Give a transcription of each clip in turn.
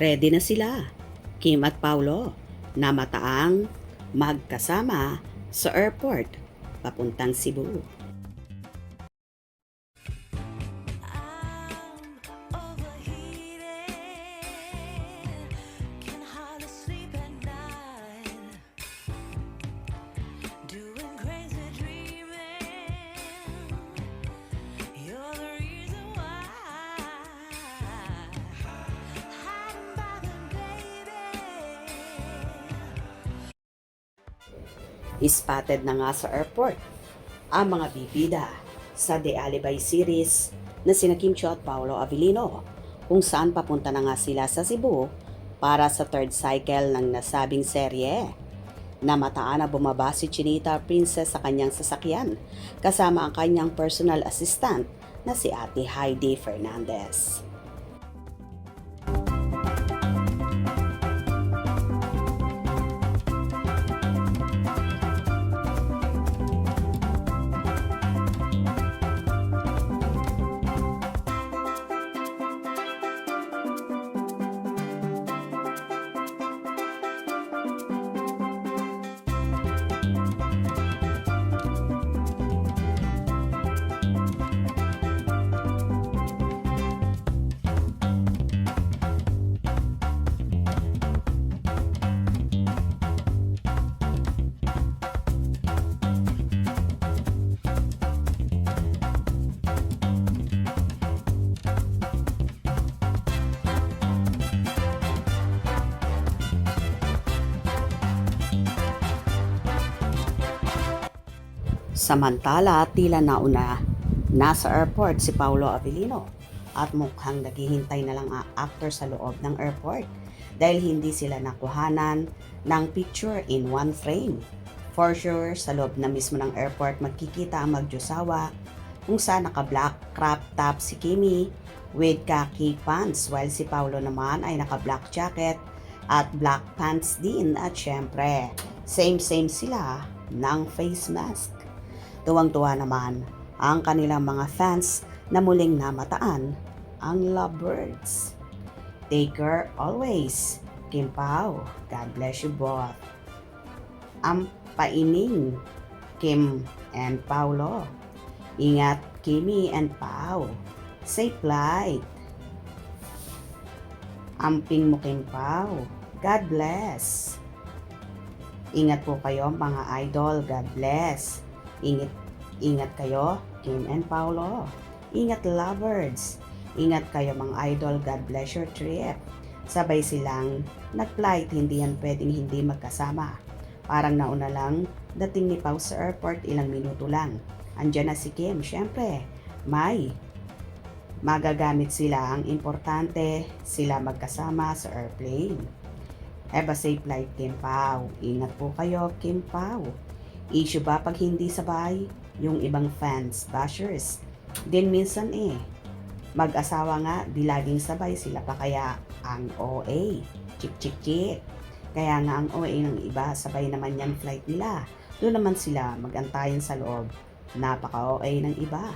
Ready na sila, Kim at Paulo, na mataang magkasama sa airport papuntang Cebu. Spotted na nga sa airport ang mga bibida sa The Alibay series na sina Kim Chiu at Paolo Avellino, kung saan papunta na nga sila sa Cebu para sa third cycle ng nasabing serye. Namataan na bumaba si Chinita Princess sa kanyang sasakyan kasama ang kanyang personal assistant na si Ate Heidi Fernandez. Samantala, tila nauna nasa airport si Paolo Avellino at mukhang naghihintay na lang ang actor sa loob ng airport dahil hindi sila nakuhanan ng picture in one frame. For sure, sa loob na mismo ng airport magkikita ang magjosawa kung saan naka-black crop top si Kimi with khaki pants while si Paolo naman ay naka-black jacket at black pants din at syempre, same sila ng face mask. Tuwang-tuwa naman ang kanilang mga fans na muling namataan ang lovebirds. Take care always, Kim Pao. God bless you both. Ang paining, Kim and Paulo. Ingat, Kimi and Pao. Safe flight. Amping mo, Kim Pao. God bless. Ingat po kayo mga idol. God bless. Ingat kayo, Kim and Paulo. Ingat lovers. Ingat kayo mga idol. God bless your trip. Sabay silang nag-flight, hindi yan pwedeng hindi magkasama. Parang nauna lang dating ni Pao sa airport, ilang minuto lang. Andyan na si Kim, syempre. May magagamit sila. Ang importante, sila magkasama sa airplane. Have a safe flight, Kim Pao. Ingat po kayo, Kim Pao. Issue ba pag hindi sabay yung ibang fans, bashers? Din minsan mag-asawa nga, di laging sabay sila pa kaya ang OA. Chik. Kaya nga ang OA ng iba, sabay naman yan flight nila. Doon naman sila mag-antayin sa loob. Napaka-OA ng iba.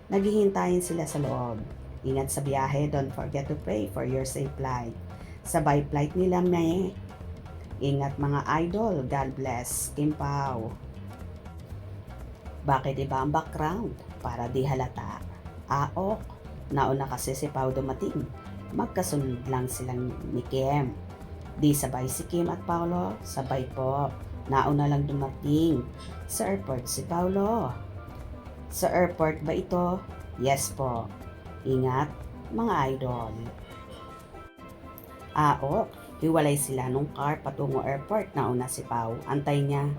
Naghihintayin sila sa loob. Ingat sa biyahe, don't forget to pray for your safe flight. Sabay flight nila Ingat mga idol, God bless. Kim Pao. Bakit iba ang background? Para di halata. Nauna kasi si Pao dumating. Magkasunod lang silang ni Kim. Di sabay si Kim at Paolo, sabay po. Nauna lang dumating. Sa airport si Paolo. Sa airport ba ito? Yes po. Ingat, mga idol. Hiwalay sila nung car patungo airport. Nauna si Pao. Antay niya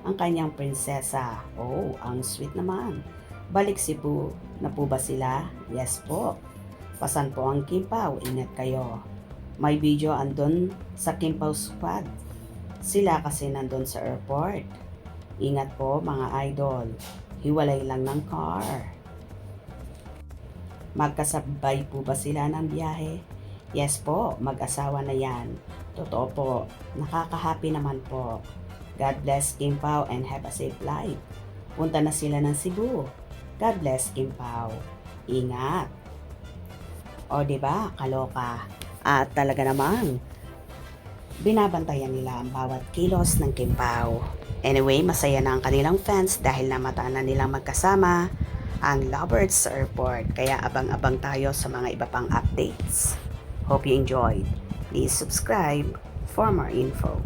ang kanyang prinsesa. Ang sweet naman. Balik Cebu na po ba sila? Yes po. Pasan po ang Kim Pao. Ingat kayo. May video andun sa Kim Pao squad. Sila kasi nandun sa airport. Ingat po mga idol. Hiwalay lang ng car. Magkasabay po ba sila ng biyahe? Yes po, mag-asawa na yan. Totoo po. Nakaka-happy naman po. God bless Kim Pao and have a safe flight. Punta na sila ng Cebu. God bless Kim Pao. Ingat. O diba, kaloka. At talaga namang binabantayan nila ang bawat kilos ng Kim Pao. Anyway, masaya na ang kanilang fans dahil namataan na nilang magkasama ang lovebirds sa airport. Kaya abang-abang tayo sa mga iba pang updates. Hope you enjoyed. Please subscribe for more info.